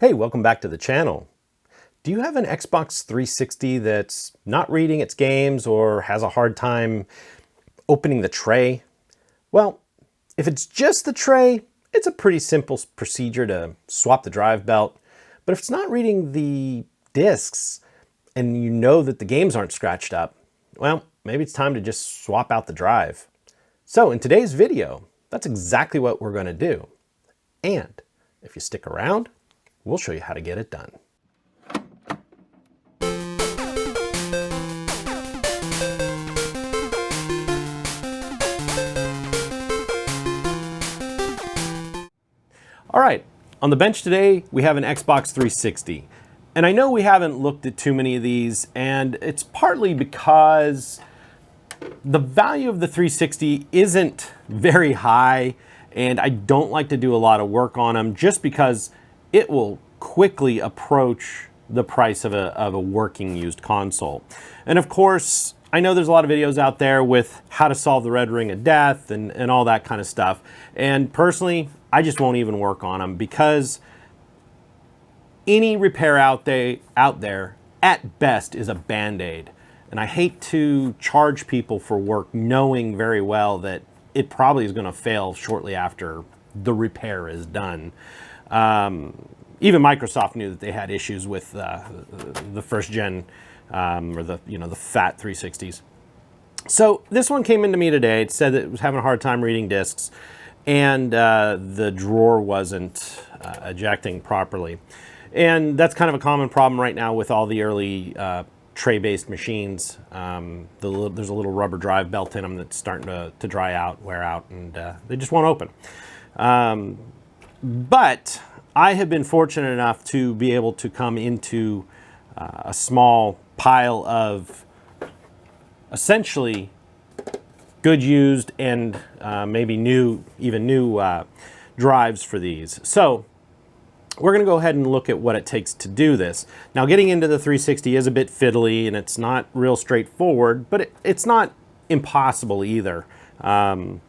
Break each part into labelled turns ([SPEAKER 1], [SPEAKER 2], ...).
[SPEAKER 1] Hey, welcome back to the channel. Do you have an Xbox 360 that's not reading its games or has a hard time opening the tray? Well, if it's just the tray, it's a pretty simple procedure to swap the drive belt. But if it's not reading the discs and you know that the games aren't scratched up, well, maybe it's time to just swap out the drive. So in today's video, that's exactly what we're going to do. And if you stick around, we'll show you how to get it done. All right, on the bench today, we have an Xbox 360. And I know we haven't looked at too many of these, and it's partly because the value of the 360 isn't very high, and I don't like to do a lot of work on them just because it will quickly approach the price of a working used console. And of course, I know there's a lot of videos out there with how to solve the red ring of death and all that kind of stuff. And personally, I just won't even work on them because any repair out there at best is a Band-Aid. And I hate to charge people for work knowing very well that it probably is going to fail shortly after the repair is done. Even Microsoft knew that they had issues with the first gen or the fat 360s. So this one came into me today. It said that it was having a hard time reading discs, and the drawer wasn't ejecting properly. And that's kind of a common problem right now with all the early tray-based machines. There's a little rubber drive belt in them that's starting to dry out, wear out, and they just won't open. But I have been fortunate enough to be able to come into a small pile of essentially good used and maybe new drives for these. So we're going to go ahead and look at what it takes to do this. Now, getting into the 360 is a bit fiddly and it's not real straightforward, but it's not impossible either. I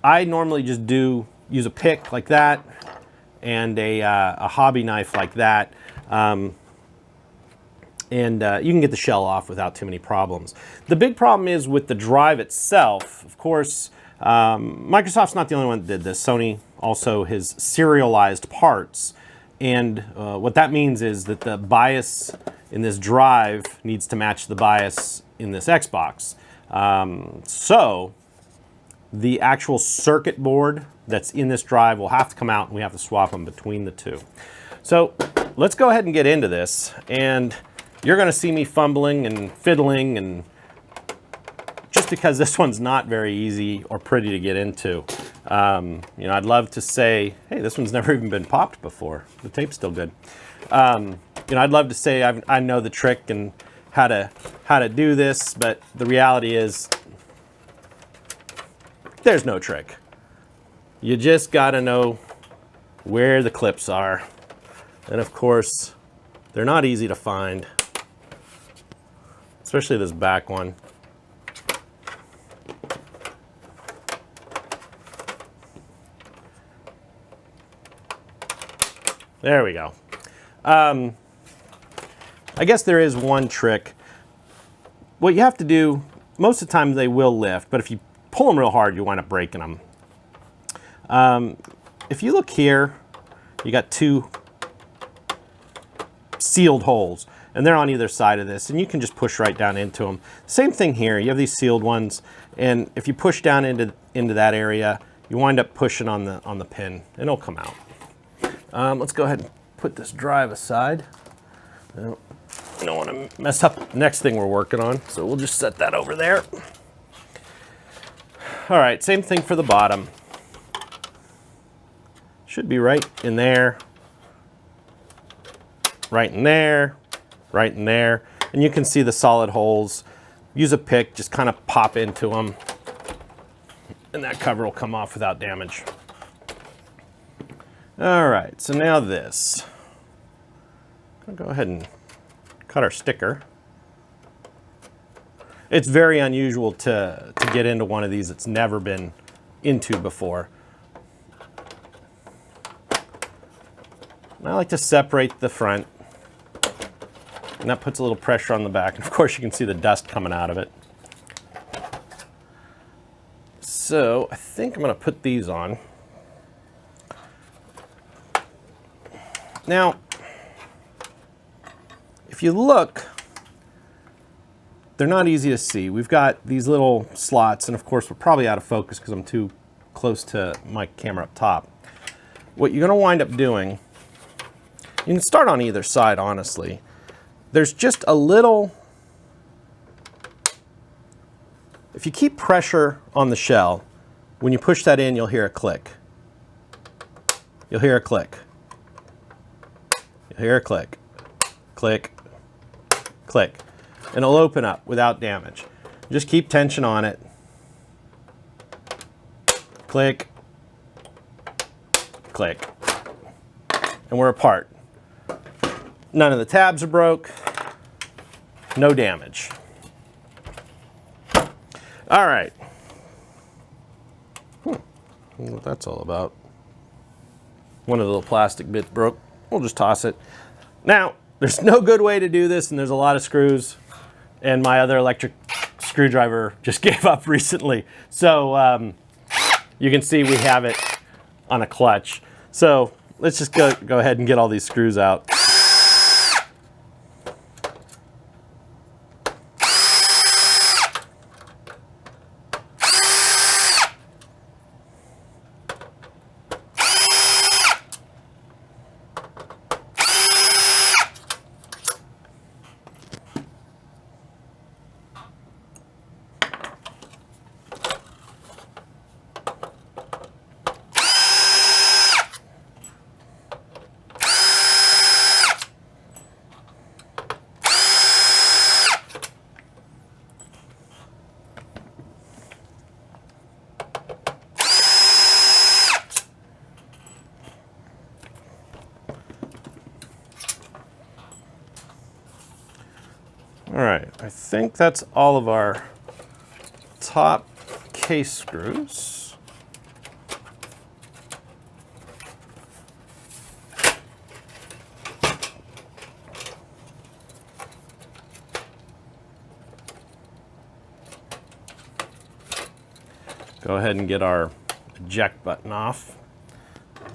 [SPEAKER 1] normally just use a pick like that and a hobby knife like that. And you can get the shell off without too many problems. The big problem is with the drive itself. Of course, Microsoft's not the only one that did this. Sony also has serialized parts. And what that means is that the bias in this drive needs to match the bias in this Xbox. So the actual circuit board that's in this drive will have to come out and we have to swap them between the two. So let's go ahead and get into this. And you're going to see me fumbling and fiddling, and just because this one's not very easy or pretty to get into. I'd love to say, hey, this one's never even been popped before. The tape's still good. I'd love to say I know the trick and how to do this, but the reality is there's no trick. You just got to know where the clips are. And of course, they're not easy to find, especially this back one. There we go. I guess there is one trick. What you have to do, most of the time they will lift, but if you pull them real hard, you wind up breaking them. If you look here, you got two sealed holes, and they're on either side of this, and you can just push right down into them. Same thing here. You have these sealed ones, and if you push down into that area, you wind up pushing on the pin, and it'll come out. Let's go ahead and put this drive aside. I don't want to mess up the next thing we're working on, so we'll just set that over there. All right, same thing for the bottom. Should be right in there, right in there, right in there. And you can see the solid holes. Use a pick, just kind of pop into them, and that cover will come off without damage. All right, so now this. I'll go ahead and cut our sticker. It's very unusual to get into one of these that's never been into before. I like to separate the front, and that puts a little pressure on the back. And of course, you can see the dust coming out of it. So I think I'm going to put these on. Now, if you look, they're not easy to see. We've got these little slots, and of course we're probably out of focus because I'm too close to my camera up top. What you're going to wind up doing, you can start on either side, honestly. There's just a little, if you keep pressure on the shell, when you push that in, you'll hear a click. You'll hear a click. You'll hear a click. Click. Click. And it'll open up without damage. Just keep tension on it. Click. Click. And we're apart. None of the tabs are broke. No damage. All right. I don't know what that's all about. One of the little plastic bits broke. We'll just toss it. Now, there's no good way to do this, and there's a lot of screws, and my other electric screwdriver just gave up recently. So you can see we have it on a clutch. So let's just go ahead and get all these screws out. All right, I think that's all of our top case screws. Go ahead and get our eject button off.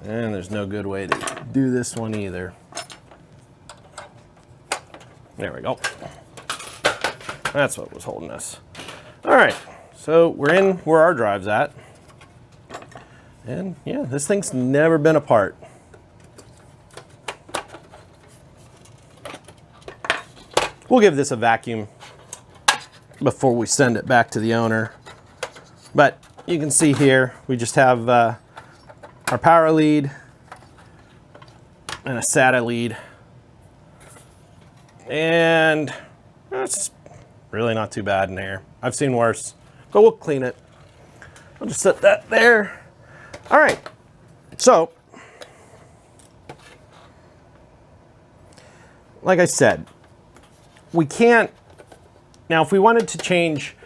[SPEAKER 1] And there's no good way to do this one either. There we go. That's what was holding us. All right, so we're in where our drive's at. And yeah, this thing's never been apart. We'll give this a vacuum before we send it back to the owner. But you can see here, we just have our power lead and a SATA lead. And that's really not too bad in there. I've seen worse, but we'll clean it. I'll just set that there. All right, so like I said, we can't, now if we wanted to change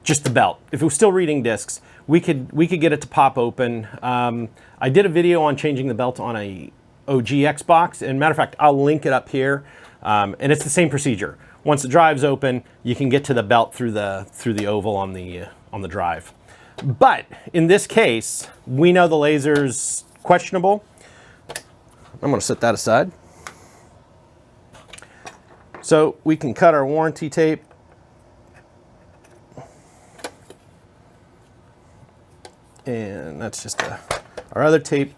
[SPEAKER 1] just the belt, if it was still reading discs, we could get it to pop open. I did a video on changing the belt on a OG Xbox, and matter of fact, I'll link it up here, and it's the same procedure. Once the drive's open, you can get to the belt through the oval on the drive. But in this case, we know the laser's questionable. I'm going to set that aside. So we can cut our warranty tape. And that's just our other tape.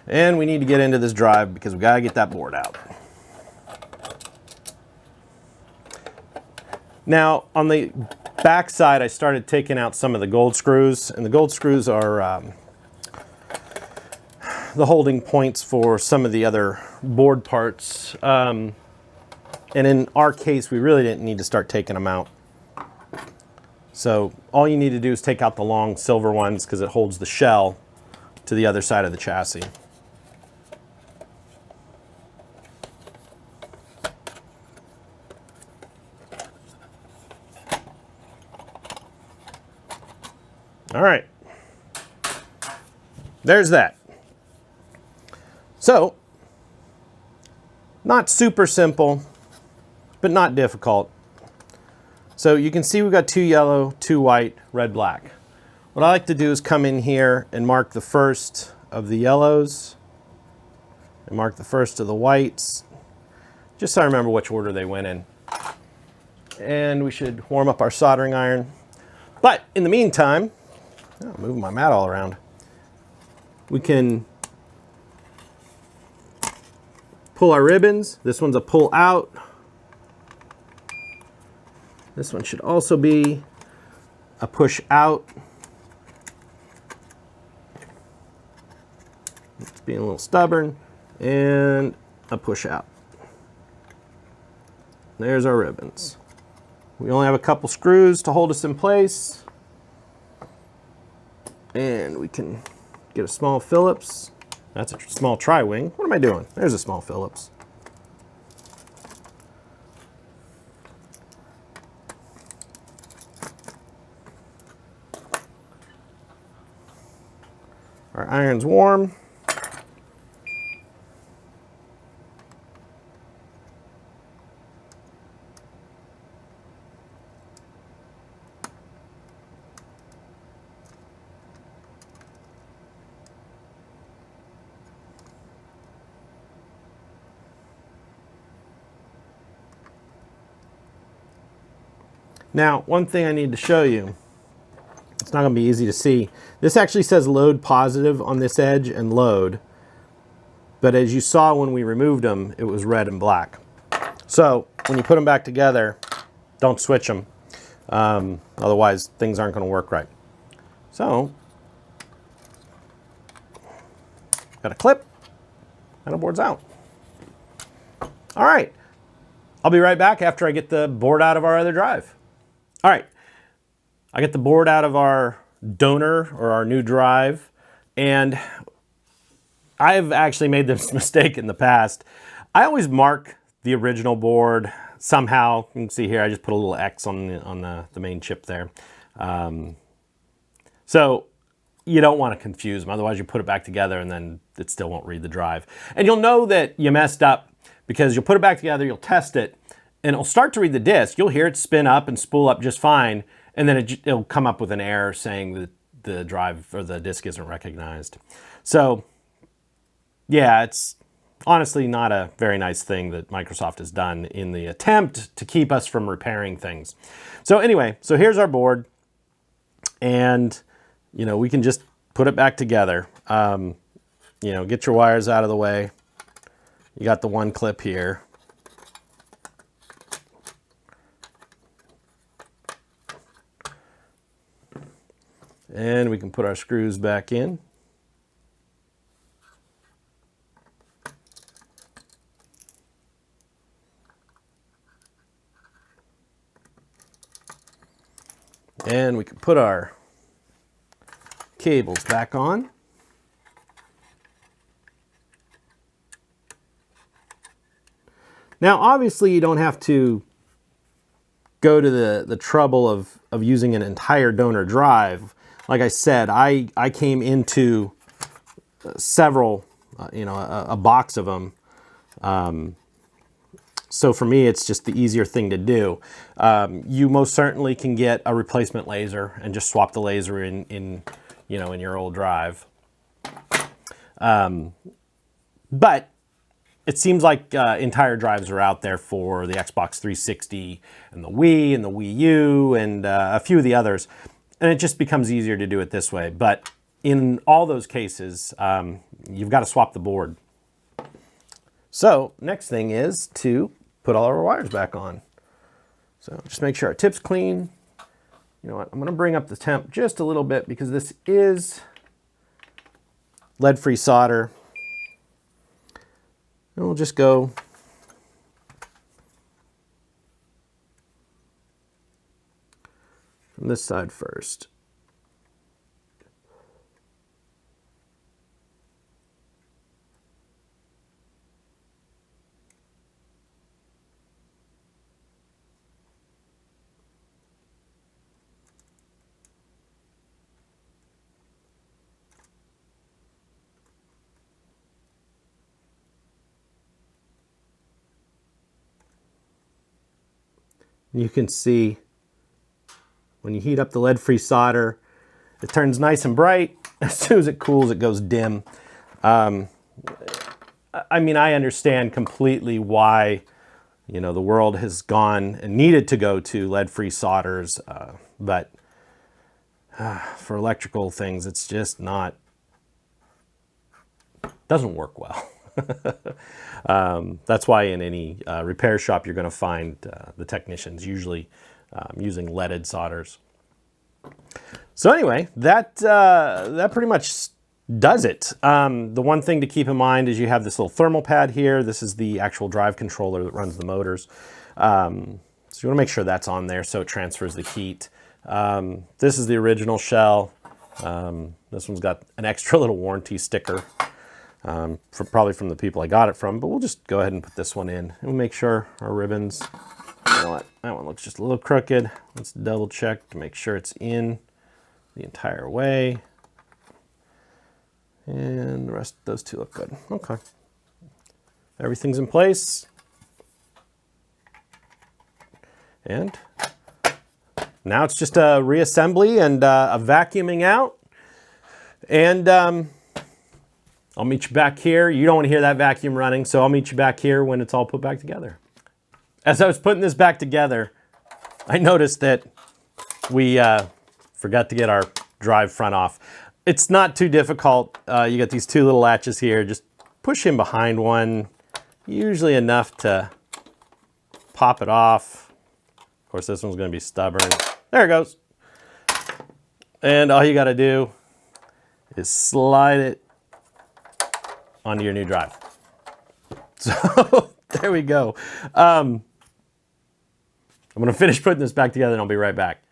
[SPEAKER 1] And we need to get into this drive because we got to get that board out. Now, on the back side, I started taking out some of the gold screws, and the gold screws are the holding points for some of the other board parts. And in our case, we really didn't need to start taking them out. So all you need to do is take out the long silver ones because it holds the shell to the other side of the chassis. All right, there's that. So Not super simple, but not difficult. So you can see we've got 2 yellow, 2 white, red, black. What I like to do is come in here and mark the first of the yellows and mark the first of the whites, just so I remember which order they went in. And we should warm up our soldering iron. But in the meantime, I'm moving my mat all around, we can pull our ribbons. This one's a pull out. This one should also be a push out. It's being a little stubborn. And a push out. There's our ribbons. We only have a couple screws to hold us in place. And we can get a small Phillips. That's a small tri-wing. What am I doing? There's a small Phillips. Our iron's warm. Now, one thing I need to show you, it's not going to be easy to see. This actually says load positive on this edge and load, but as you saw when we removed them, it was red and black. So when you put them back together, don't switch them. Otherwise, things aren't going to work right. So, got a clip, and our board's out. All right, I'll be right back after I get the board out of our other drive. All right, I get the board out of our donor or our new drive, and I've actually made this mistake in the past. I always mark the original board somehow. You can see here I just put a little X on the main chip there. So you don't want to confuse them, otherwise you put it back together and then it still won't read the drive. And you'll know that you messed up because you'll put it back together, you'll test it, and it'll start to read the disk. You'll hear it spin up and spool up just fine, and then it'll come up with an error saying that the drive or the disk isn't recognized. So yeah, it's honestly not a very nice thing that Microsoft has done in the attempt to keep us from repairing things. So anyway, so here's our board, and you know, we can just put it back together. You know, get your wires out of the way. You got the one clip here. And we can put our screws back in. And we can put our cables back on. Now, obviously, you don't have to go to the trouble of using an entire donor drive. Like I said, I came into several, you know, a box of them. So for me, it's just the easier thing to do. You most certainly can get a replacement laser and just swap the laser in you know, in your old drive. But it seems like entire drives are out there for the Xbox 360 and the Wii and the Wii U and a few of the others. And it just becomes easier to do it this way. But in all those cases, you've got to swap the board. So next thing is to put all our wires back on. So just make sure our tip's clean. You know what, I'm going to bring up the temp just a little bit because this is lead-free solder. And we'll just go from this side first. You can see when you heat up the lead-free solder, it turns nice and bright. As soon as it cools, it goes dim. I mean, I understand completely why, you know, the world has gone and needed to go to lead-free solders, but for electrical things, it's just not, doesn't work well. That's why in any repair shop, you're going to find the technicians usually using leaded solders. So anyway, that pretty much does it. The one thing to keep in mind is you have this little thermal pad here. This is the actual drive controller that runs the motors. So you want to make sure that's on there so it transfers the heat. This is the original shell. This one's got an extra little warranty sticker, probably from the people I got it from, but we'll just go ahead and put this one in and we'll make sure our ribbons, you know what, that one looks just a little crooked. Let's double check to make sure it's in the entire way. And the rest, those two look good. Okay. Everything's in place. And now it's just a reassembly and a vacuuming out. And I'll meet you back here. You don't want to hear that vacuum running, so I'll meet you back here when it's all put back together. As I was putting this back together, I noticed that we forgot to get our drive front off. It's not too difficult. You got these two little latches here. Just push in behind one, usually enough to pop it off. Of course, this one's going to be stubborn. There it goes. And all you got to do is slide it onto your new drive. So there we go. I'm going to finish putting this back together and I'll be right back.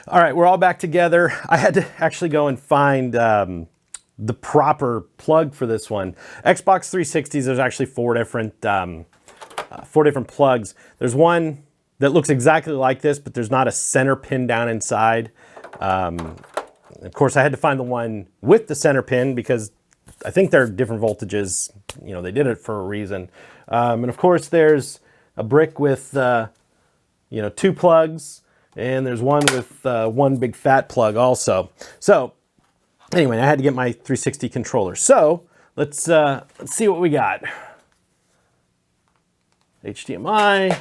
[SPEAKER 1] All right, we're all back together. I had to actually go and find the proper plug for this one. Xbox 360s, there's actually four different plugs. There's one that looks exactly like this, but there's not a center pin down inside. Of course, I had to find the one with the center pin because I think they're different voltages. You know, they did it for a reason. And of course, there's a brick with, two plugs. And there's one with one big fat plug also. So anyway, I had to get my 360 controller. So let's see what we got. HDMI,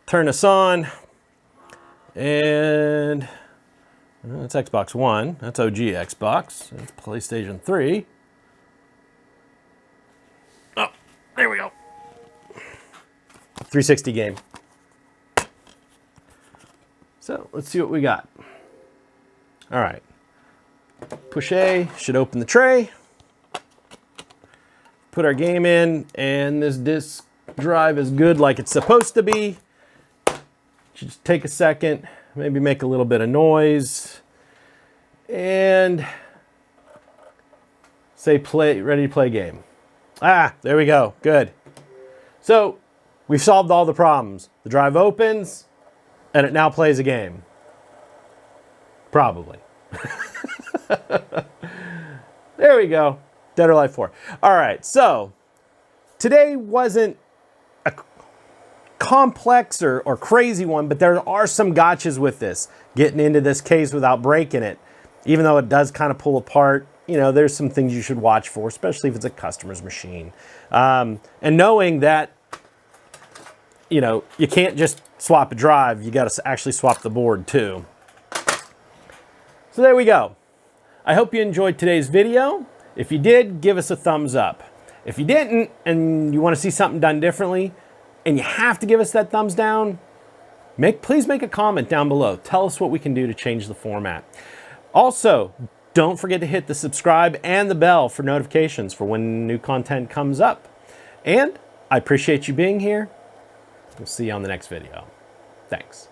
[SPEAKER 1] turn this on, and that's Xbox One. That's OG Xbox. That's PlayStation 3. Oh, there we go. 360 game. So let's see what we got. All right. Push A, should open the tray. Put our game in, and this disk drive is good like it's supposed to be. Just take a second, maybe make a little bit of noise, and say play, ready to play game. Ah, there we go, good. So we've solved all the problems. The drive opens, and it now plays a game. Probably. There we go. Dead or Alive 4. All right, so today wasn't a complex or crazy one, but there are some gotchas with this. Getting into this case without breaking it, even though it does kind of pull apart, you know, there's some things you should watch for, especially if it's a customer's machine. And knowing that, you know, you can't just swap a drive, you got to actually swap the board too. So there we go. I hope you enjoyed today's video. If you did, give us a thumbs up. If you didn't, and you want to see something done differently, and you have to give us that thumbs down, please make a comment down below. Tell us what we can do to change the format. Also, don't forget to hit the subscribe and the bell for notifications for when new content comes up. And I appreciate you being here. We'll see you on the next video. Thanks.